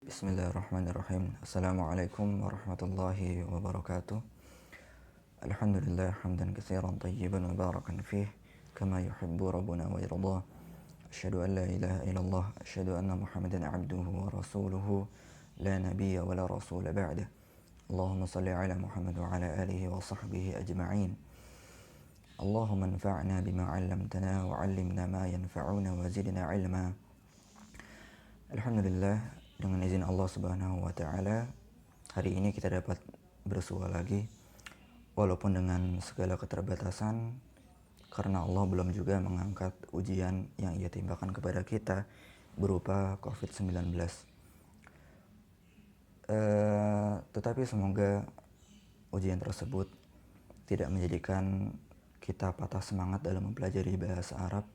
Bismillahirrahmanirrahim. Assalamualaikum warahmatullahi wabarakatuh. Alhamdulillah hamdan katsiran tayyiban mubarakan fih kama yuhibbu rabbuna wa yardah. Asyhadu an la ilaha illallah, asyhadu anna Muhammadan abduhu wa rasuluhu, la nabiyya wa la rasula ba'dah. Allahumma salli ala Muhammad wa ala alihi wa sahbihi ajma'in. Allahumma anfa'na bima 'allamtana wa 'allimna ma yanfa'una wa zidna 'ilma. Alhamdulillah, dengan izin Allah Subhanahu wa taala, hari ini kita dapat bersua lagi walaupun dengan segala keterbatasan, karena Allah belum juga mengangkat ujian yang Ia timpakan kepada kita berupa COVID-19. Tetapi semoga ujian tersebut tidak menjadikan kita patah semangat dalam mempelajari bahasa Arab,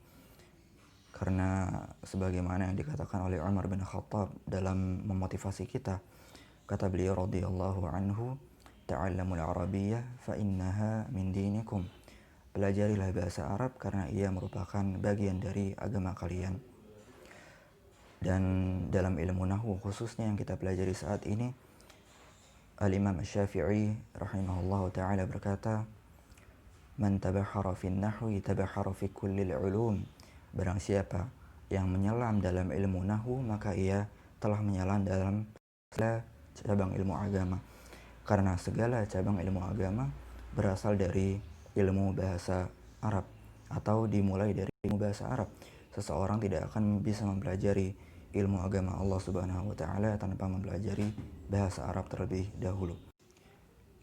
karena sebagaimana yang dikatakan oleh Umar bin Khattab dalam memotivasi kita, kata beliau radhiyallahu anhu, ta'allamul arabiyyah fa innaha min dinikum. Pelajarilah bahasa Arab karena ia merupakan bagian dari agama kalian. Dan dalam ilmu nahwu khususnya yang kita pelajari saat ini, Al-Imam Asy-Syafi'i rahimahullahu taala berkata, "Man tabahhara fin nahwi tabahhara fi kullil ulum." Barang siapa yang menyelam dalam ilmu nahwu, maka ia telah menyelam dalam segala cabang ilmu agama. Karena segala cabang ilmu agama berasal dari ilmu bahasa Arab atau dimulai dari ilmu bahasa Arab. Seseorang tidak akan bisa mempelajari ilmu agama Allah Subhanahu wa taala tanpa mempelajari bahasa Arab terlebih dahulu.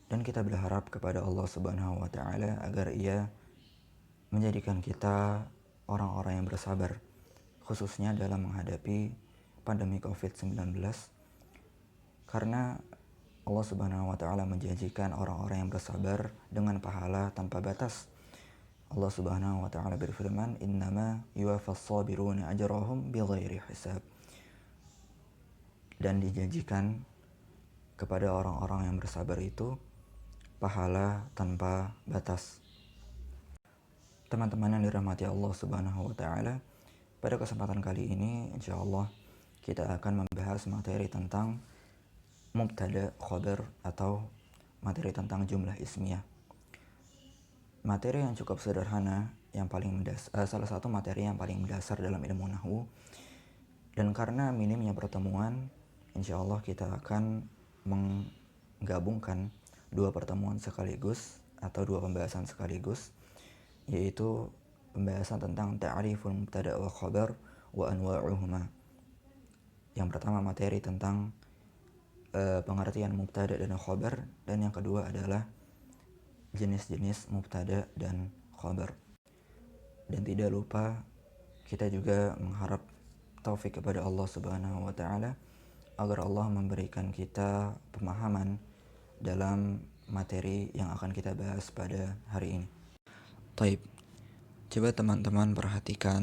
Dan kita berharap kepada Allah Subhanahu wa taala agar Ia menjadikan kita orang-orang yang bersabar, khususnya dalam menghadapi pandemi COVID-19, karena Allah Subhanahu wa taala menjanjikan orang-orang yang bersabar dengan pahala tanpa batas. Allah Subhanahu wa taala berfirman, "Innama yuwaffas sabiruna ajrahum bighairi hisab." Dan dijanjikan kepada orang-orang yang bersabar itu pahala tanpa batas. Teman-teman yang dirahmati Allah Subhanahu wa taala, pada kesempatan kali ini insyaallah kita akan membahas materi tentang mubtada khabar atau materi tentang jumlah ismiyah. Materi yang cukup sederhana, yang paling salah satu materi yang paling mendasar dalam ilmu nahwu. Dan karena minimnya pertemuan, insyaallah kita akan menggabungkan dua pertemuan sekaligus atau dua pembahasan sekaligus, yaitu pembahasan tentang ta'riful mubtada wa khabar wa anwa'uhuma. Yang pertama materi tentang pengertian mubtada dan khabar, dan yang kedua adalah jenis-jenis mubtada dan khabar. Dan tidak lupa kita juga mengharap taufik kepada Allah Subhanahu wa taala agar Allah memberikan kita pemahaman dalam materi yang akan kita bahas pada hari ini. Taib. Coba teman-teman perhatikan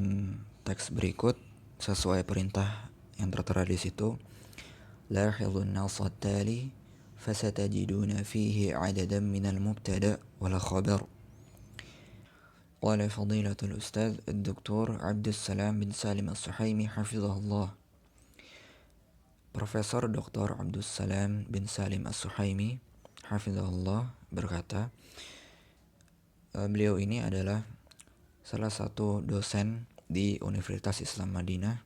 teks berikut sesuai perintah yang tertera di situ. Lahidun nasat tali fasatajiduna fihi adadan minal mubtada wal khabar. Qala fadilatul ustaz Dr. Abdus Salam bin Salim As-Suhaimi hafizahullah. Profesor Dr. Abdus Salam bin Salim As-Suhaimi hafizahullah berkata, beliau ini adalah salah satu dosen di Universitas Islam Madinah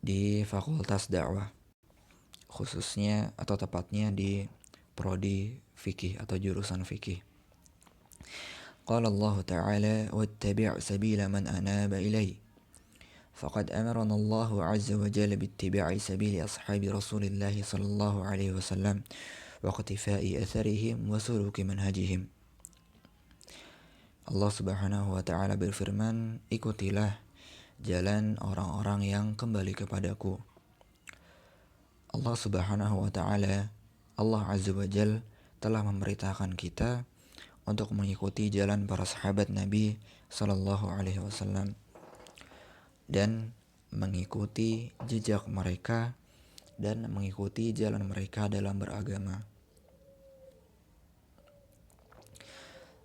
di Fakultas Dakwah, khususnya atau tepatnya di prodi fikih atau jurusan fikih. Qala Allah Ta'ala wattabi' sabila man anaba ilai. Faqad amarana Allah 'azza wa jalla bittiba'i sabili ashabi Rasulillah sallallahu alaihi wasallam wa iqtifa'i atharihim wa suluki manhajihim. Allah Subhanahu wa taala berfirman, ikutilah jalan orang-orang yang kembali kepadaku. Allah Subhanahu wa taala, Allah Azza wa Jal telah memberitakan kita untuk mengikuti jalan para sahabat Nabi sallallahu alaihi wasallam dan mengikuti jejak mereka dan mengikuti jalan mereka dalam beragama.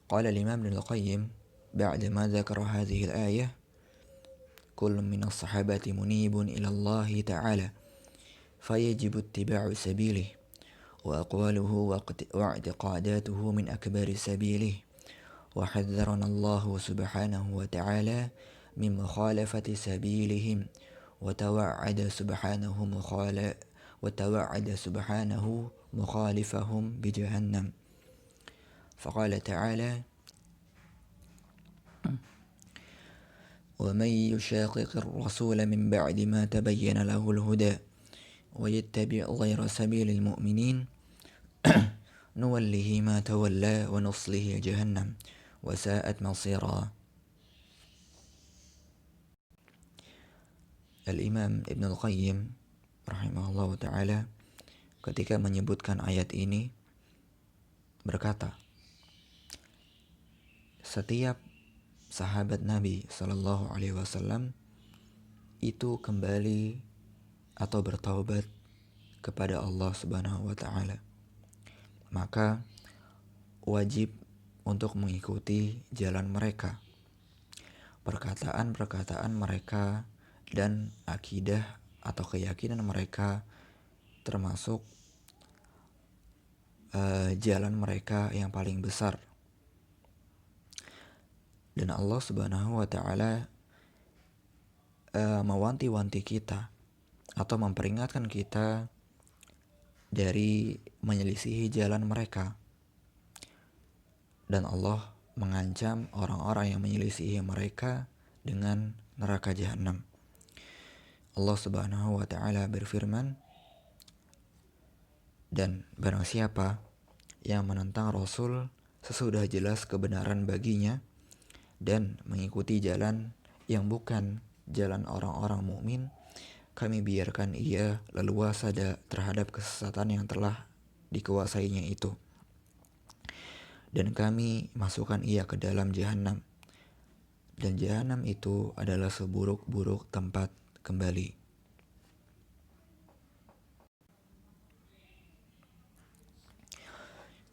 قال الإمام ابن القيم بعدما ذكر هذه الآية كل من الصحابة منيب إلى الله تعالى فيجب اتباع سبيله وأقواله واعتقاداته من أكبر سبيله وحذرنا الله سبحانه وتعالى من مخالفة سبيلهم وتوعد سبحانه مخالفهم بجهنم فقال تعالى ومن يشاقق الرسول من بعد ما تبين له الهدى ويتبع غير سبيل المؤمنين نوله ما تولى ونصله جهنم وساءت مصيرا. Al-Imam Ibn Al-Qayyim rahimahullah ta'ala ketika menyebutkan ayat ini berkata, setiap sahabat Nabi Sallallahu Alaihi Wasallam itu kembali atau bertaubat kepada Allah Subhanahu Wa Ta'ala, maka wajib untuk mengikuti jalan mereka, perkataan-perkataan mereka dan akidah atau keyakinan mereka, termasuk jalan mereka yang paling besar. Dan Allah Subhanahu wa Ta'ala mewanti-wanti kita atau memperingatkan kita dari menyelisihi jalan mereka. Dan Allah mengancam orang-orang yang menyelisihi mereka dengan neraka jahanam. Allah Subhanahu wa Ta'ala berfirman, dan barang siapa yang menentang Rasul sesudah jelas kebenaran baginya dan mengikuti jalan yang bukan jalan orang-orang mukmin, kami biarkan ia leluasa terhadap kesesatan yang telah dikuasainya itu, dan kami masukkan ia ke dalam jahanam, dan jahanam itu adalah seburuk-buruk tempat kembali.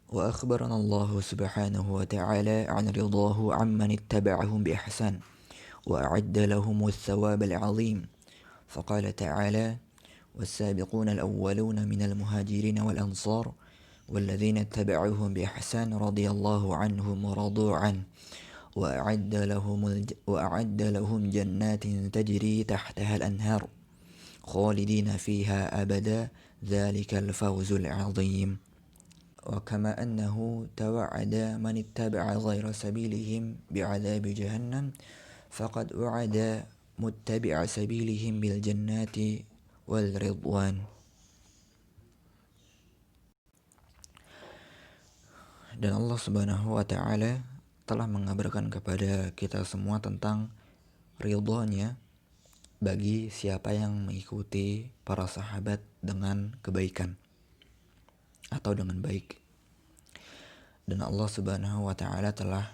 Wa akhbarana Allah subhanahu wa ta'ala an ridahu amman ittaba'ahum bi ihsan wa a'adda lahum ath-thawab al-'azim. Faqala ta'ala was-sabiquna al-awwaluna minal muhajirin wal ansar والذين اتبعوهم بإحسان رضي الله عنهم ورضوا عنه وأعد لهم جنات تجري تحتها الأنهار خالدين فيها أبدا ذلك الفوز العظيم. وكما أنه توعد من اتبع غير سبيلهم بعذاب جهنم فقد وعد متبع سبيلهم بالجنات والرضوان. Dan Allah Subhanahu wa Ta'ala telah mengabarkan kepada kita semua tentang ridhonya bagi siapa yang mengikuti para sahabat dengan kebaikan atau dengan baik. Dan Allah Subhanahu wa Ta'ala telah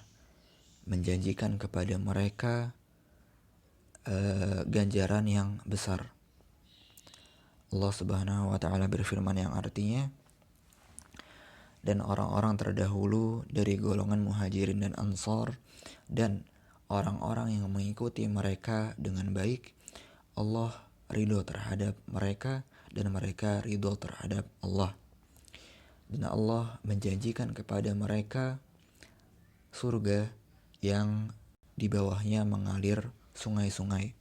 menjanjikan kepada mereka ganjaran yang besar. Allah Subhanahu wa Ta'ala berfirman yang artinya, dan orang-orang terdahulu dari golongan muhajirin dan ansar dan orang-orang yang mengikuti mereka dengan baik, Allah ridho terhadap mereka dan mereka ridho terhadap Allah. Dan Allah menjanjikan kepada mereka surga yang di bawahnya mengalir sungai-sungai,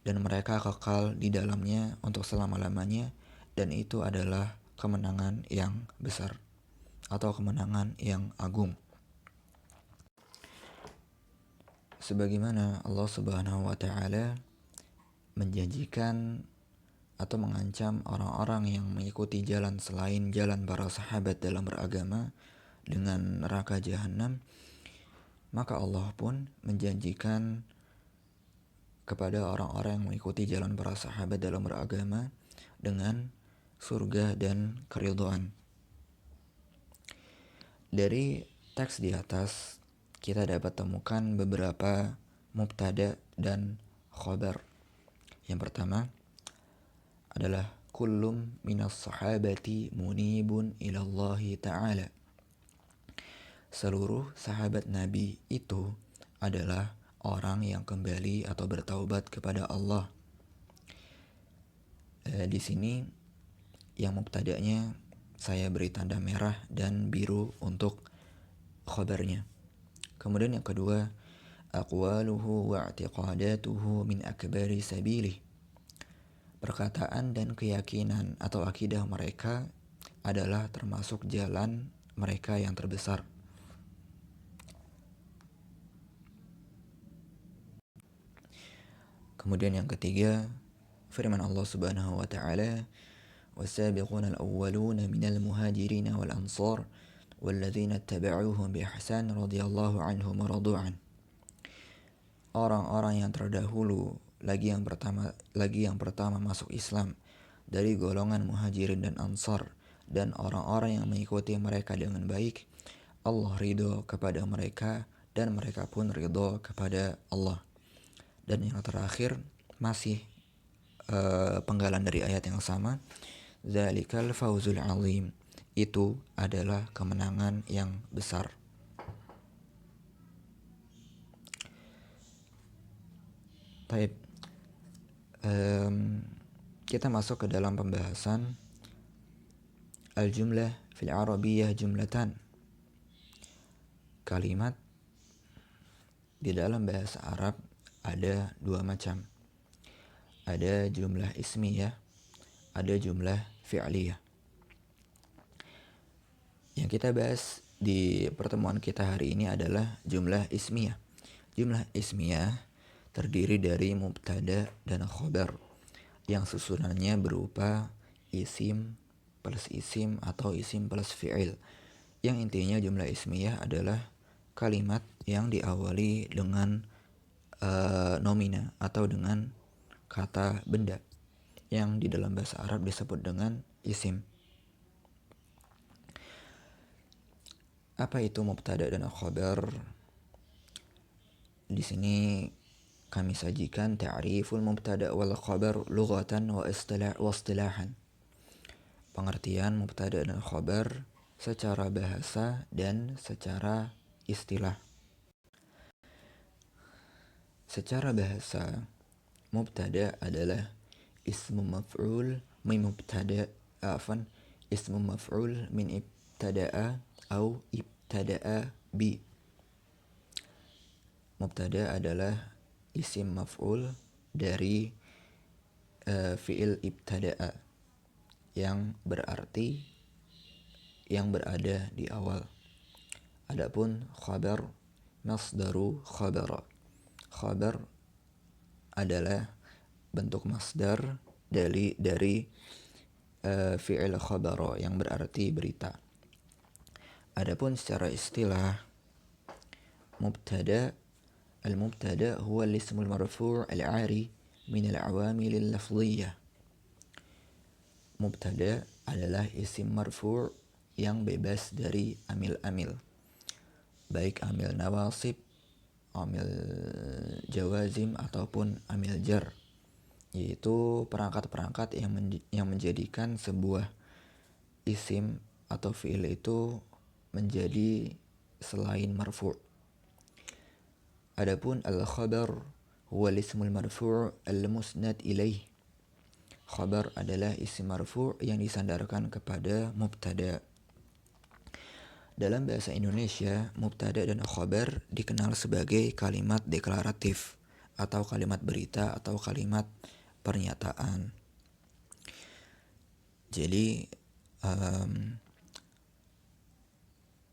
dan mereka kekal di dalamnya untuk selama-lamanya, dan itu adalah kemenangan yang besar atau kemenangan yang agung. Sebagaimana Allah Subhanahu wa Ta'ala menjanjikan atau mengancam orang-orang yang mengikuti jalan selain jalan para sahabat dalam beragama dengan neraka jahanam, maka Allah pun menjanjikan kepada orang-orang yang mengikuti jalan para sahabat dalam beragama dengan surga dan keridhaan. Dari teks di atas kita dapat temukan beberapa mubtada dan khabar. Yang pertama adalah kullum minas sahabati munibun ilallahi ta'ala. Seluruh sahabat Nabi itu adalah orang yang kembali atau bertaubat kepada Allah. Di sini yang mubtada'nya saya beri tanda merah dan biru untuk khabarnya. Kemudian yang kedua, aqwaluhu wa i'tiqadatuhu min akbari sabilih. Perkataan dan keyakinan atau akidah mereka adalah termasuk jalan mereka yang terbesar. Kemudian yang ketiga, firman Allah Subhanahu wa taala, "Was-sabiquna al-awwaluna minal muhajirin wal ansar walladzina ittaba'uuhum bi ihsan radhiyallahu anhum wa radu an." Orang-orang yang terdahulu lagi yang pertama masuk Islam dari golongan muhajirin dan ansar dan orang-orang yang mengikuti mereka dengan baik, Allah ridho kepada mereka dan mereka pun ridho kepada Allah. Dan yang terakhir masih penggalan dari ayat yang sama, Zalikal fawzul azim, itu adalah kemenangan yang besar. Baik, kita masuk ke dalam pembahasan al-jumlah fil arabiyyah jumlatan. Kalimat di dalam bahasa Arab ada dua macam. Ada jumlah ismiyah, ada jumlah fi'liyah. Yang kita bahas di pertemuan kita hari ini adalah jumlah ismiyah. Jumlah ismiyah terdiri dari mubtada dan khobar yang susunannya berupa isim plus isim atau isim plus fi'il. Yang intinya jumlah ismiyah adalah kalimat yang diawali dengan nomina atau dengan kata benda yang di dalam bahasa Arab disebut dengan isim. Apa itu mubtada dan khabar? Di sini kami sajikan ta'riful mubtada wal khabar lughatan wa istilahan. Pengertian mubtada dan khabar secara bahasa dan secara istilah. Secara bahasa, mubtada adalah ismu maf'ul min mubtada ismu maf'ul min ibtada'a atau ibtada'a bi. Mubtada adalah isim maf'ul dari fi'il ibtada'a yang berarti yang berada di awal. Adapun khabar masdaru khabara. Khabar adalah bentuk masdar dari fi'il khabara yang berarti berita. Adapun secara istilah, al-mubtada huwa al-ismul marfu' al-'ari min al-'awamil al-lafdhiyyah. Mubtada adalah isim marfu' yang bebas dari amil-amil, baik amil nawasib, amil jawazim ataupun amil jar, yaitu perangkat-perangkat yang menjadikan sebuah isim atau fi'il itu menjadi selain marfu'. Adapun al-khabar huwa al-ismul marfu' al-musnad ilaih. Khabar adalah isim marfu' yang disandarkan kepada mubtada. Dalam bahasa Indonesia, mubtada dan khabar dikenal sebagai kalimat deklaratif atau kalimat berita atau kalimat pernyataan. Jadi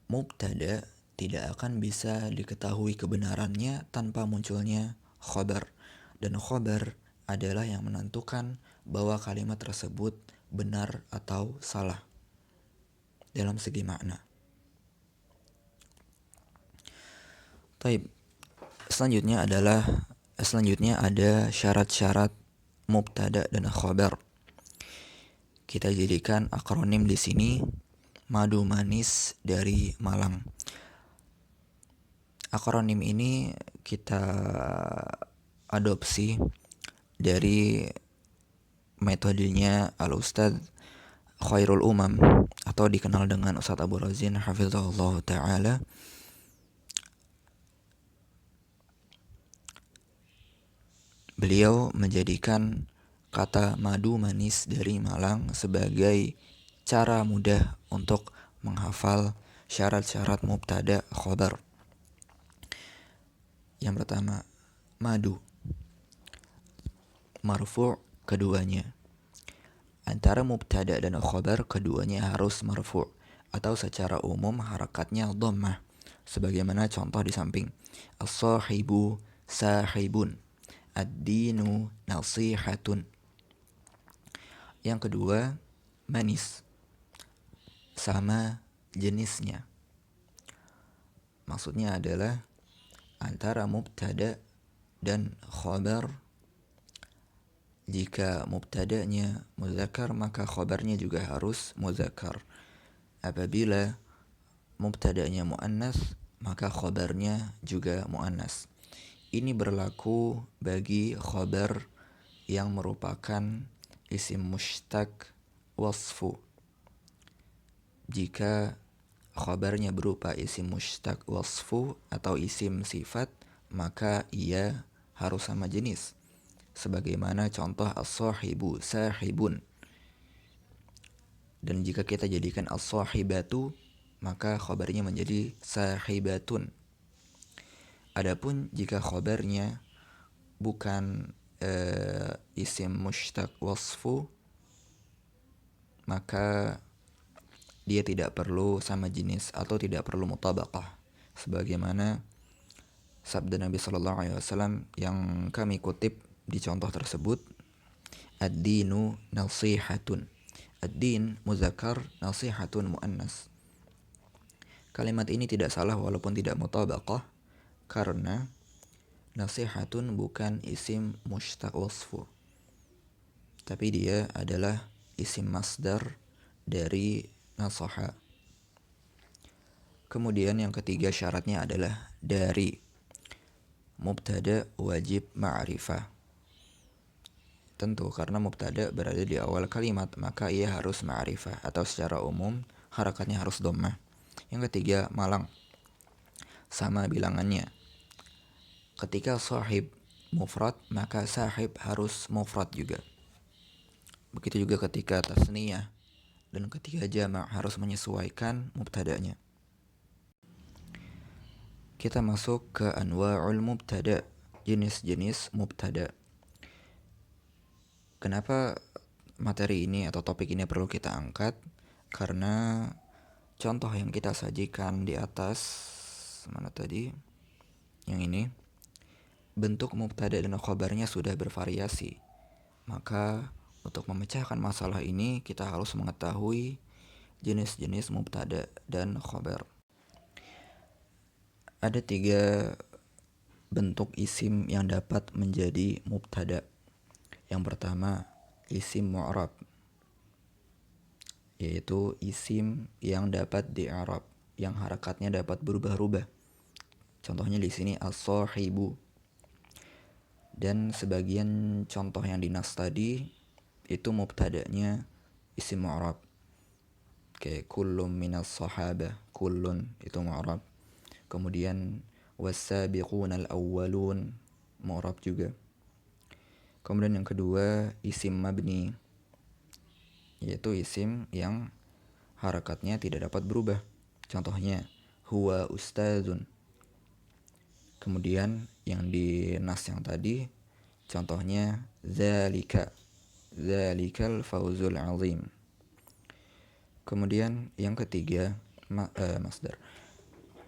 mubtada tidak akan bisa diketahui kebenarannya tanpa munculnya khabar, dan khabar adalah yang menentukan bahwa kalimat tersebut benar atau salah dalam segi makna. Taib. Selanjutnya ada syarat-syarat mubtada dan khabar. Kita jadikan akronim di sini madu manis dari Malang. Akronim ini kita adopsi dari metodenya Al-Ustadz Khairul Umam atau dikenal dengan Ustadz Abu Razin hafizahullah ta'ala. Beliau menjadikan kata madu manis dari Malang sebagai cara mudah untuk menghafal syarat-syarat mubtada khobar. Yang pertama, madu marfu' keduanya. Antara mubtada dan khobar keduanya harus marfu' atau secara umum harakatnya dhammah sebagaimana contoh di samping. As-sahibu sahibun, ad-dinu nasihatun. Yang kedua, manis sama jenisnya. Maksudnya adalah antara mubtada dan khobar, jika mubtadanya muzakkar maka khobarnya juga harus muzakkar. Apabila mubtadanya muannas maka khobarnya juga muannas. Ini berlaku bagi khobar yang merupakan isim mushtaq wasfu. Jika khobarnya berupa isim mushtaq wasfu atau isim sifat, maka ia harus sama jenis. Sebagaimana contoh as-sahibu sahibun. Dan jika kita jadikan as-sahibatu, maka khobarnya menjadi sahibatun. Adapun jika khobarnya bukan isim mushtaq wasfu, maka dia tidak perlu sama jenis atau tidak perlu mutabaqah. Sebagaimana sabda Nabi SAW yang kami kutip di contoh tersebut, ad-dinu nasihatun. Ad-din muzakkar, nasihatun muannas. Kalimat ini tidak salah walaupun tidak mutabaqah karena nasihatun bukan isim mushtaq wasfu, tapi dia adalah isim masdar dari nasaha. Kemudian yang ketiga syaratnya adalah dari. Mubtada wajib ma'rifah. Tentu karena mubtada berada di awal kalimat, maka ia harus ma'rifah atau secara umum harakatnya harus dhammah. Yang ketiga, malang. Sama bilangannya. Ketika sahib mufrad, maka sahib harus mufrad juga. Begitu juga ketika tasniyah dan ketika jama' harus menyesuaikan mubtadanya. Kita masuk ke anwa'ul mubtada, jenis-jenis mubtada. Kenapa materi ini atau topik ini perlu kita angkat? Karena contoh yang kita sajikan di atas, mana tadi? Yang ini, bentuk mubtada dan khobarnya sudah bervariasi. Maka untuk memecahkan masalah ini kita harus mengetahui jenis-jenis mubtada dan khobar. Ada 3 bentuk isim yang dapat menjadi mubtada. Yang pertama, isim mu'rab, yaitu isim yang dapat di-i'rab, yang harakatnya dapat berubah-ubah. Contohnya di sini as-sahibu. Dan sebagian contoh yang dinas tadi itu mubtadanya isim mu'rab. Kayak kullun minas sahabah, kullun itu mu'rab. Kemudian was-sabiqunal awwalun mu'rab juga. Kemudian yang kedua isim mabni, yaitu isim yang harakatnya tidak dapat berubah. Contohnya huwa ustadzun. Kemudian yang di nas yang tadi contohnya zalika, zalikal fawzul azim. Kemudian yang ketiga masdar.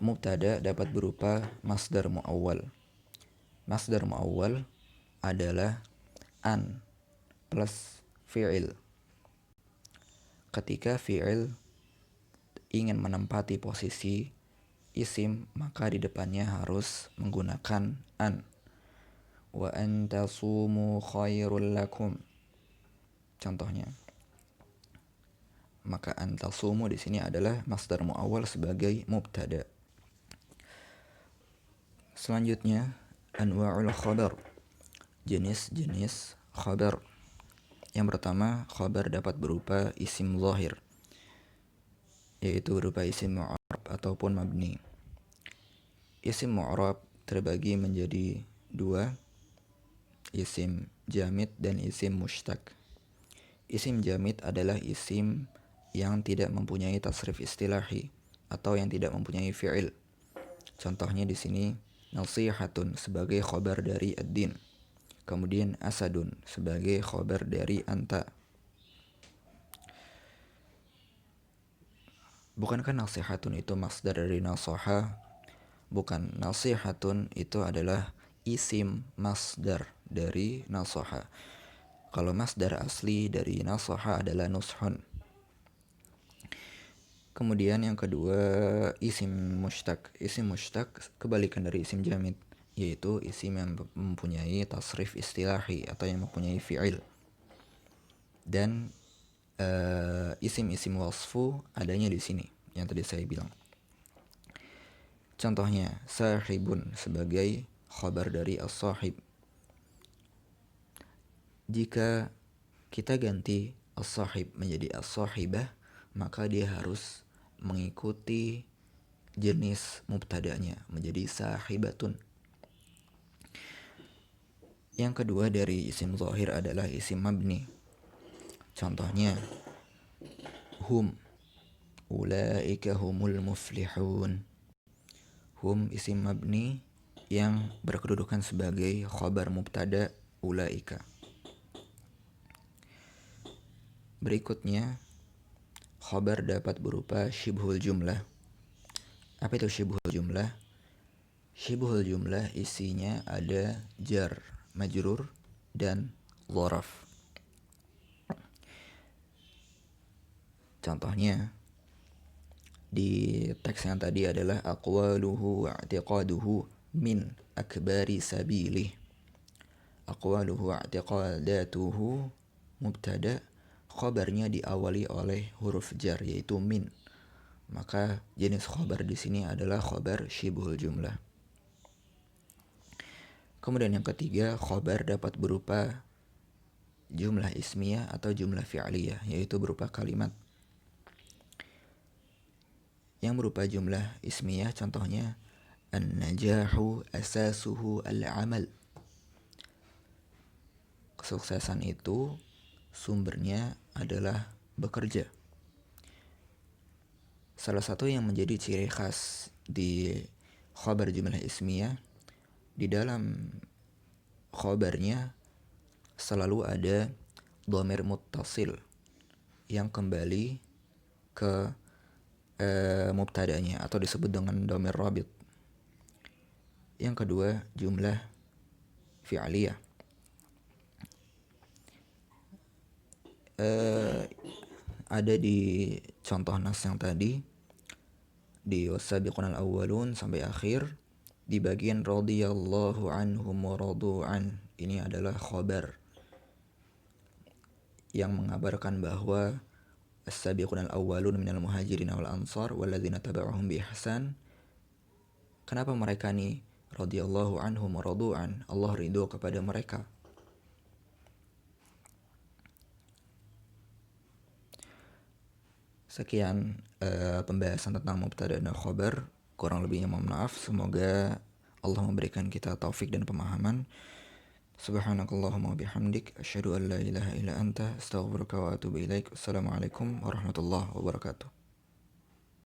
Mubtada dapat berupa masdar muawwal. Masdar muawwal adalah an plus fi'il. Ketika fi'il ingin menempati posisi isim, maka di depannya harus menggunakan an. Wa an tasumu khairul lakum. Contohnya. Maka an tasumu di sini adalah masdar muawwal sebagai mubtada. Selanjutnya anwa'ul khabar, jenis-jenis khabar. Yang pertama, khabar dapat berupa isim zahir, yaitu berupa isim mu'rab ataupun mabni. Isim mu'rab terbagi menjadi 2, isim jamid dan isim mushtaq. Isim jamid adalah isim yang tidak mempunyai tasrif istilahi atau yang tidak mempunyai fi'il. Contohnya di sini nasihatun sebagai khobar dari ad-din. Kemudian asadun sebagai khobar dari anta. Bukankah nasihatun itu masdar dari nasoha? Bukan, nasihatun itu adalah isim masdar dari nasoha. Kalau masdar asli dari nasoha adalah nushun. Kemudian yang kedua isim mushtaq. Isim mushtaq kebalikan dari isim jamid, yaitu isim yang mempunyai tasrif istilahi atau yang mempunyai fi'il. Dan isim-isim wasfu adanya di sini yang tadi saya bilang. Contohnya sahibun sebagai khabar dari as-sahib. Jika kita ganti as-sahib menjadi as-sahibah, maka dia harus mengikuti jenis mubtada'nya menjadi sahibatun. Yang kedua dari isim zahir adalah isim mabni. Contohnya hum, ulaika humul muflihun. Hum isim mabni yang berkedudukan sebagai khabar mubtada ulaika. Berikutnya, khabar dapat berupa syibhul jumlah. Apa itu syibhul jumlah? Syibhul jumlah isinya ada jar, majrur, dan dzaraf. Contohnya di teks yang tadi adalah aqwaluhu wa'tiqaduhu min akbari sabilih. Aqwaluhu wa'tiqadatuhu mubtada, khabarnya diawali oleh huruf jar yaitu min. Maka jenis khabar di sini adalah khabar syibhul jumlah. Kemudian yang ketiga, khabar dapat berupa jumlah ismiyah atau jumlah fi'liyah, yaitu berupa kalimat. Yang berupa jumlah ismiyah contohnya an-najahu asasuhu al-amal. Kesuksesan itu sumbernya adalah bekerja. Salah satu yang menjadi ciri khas di khabar jumlah ismiyah, di dalam khabarnya selalu ada dhamir muttasil yang kembali ke mubtada'nya atau disebut dengan dhamir rabit. Yang kedua, jumlah fi'liyah. Ada di contoh nas yang tadi di wasabiqunal awwalun sampai akhir, di bagian radhiyallahu anhum wa radu'an, ini adalah khabar yang mengabarkan bahwa as-sabiqunal awwalun minal muhajirin wal ansar walladzina taba'uhum bi ihsan. Kenapa mereka nih radhiyallahu anhum wa radu'an? Allah ridho kepada mereka. Sekian pembahasan tentang mubtada dan khabar. Kurang lebihnya mohon maaf. Semoga Allah memberikan kita taufik dan pemahaman. Subhanakallahumma bihamdik asyhadu an la ilaha illa anta astaghfiruka wa atubu ilaik. Assalamualaikum warahmatullahi wabarakatuh.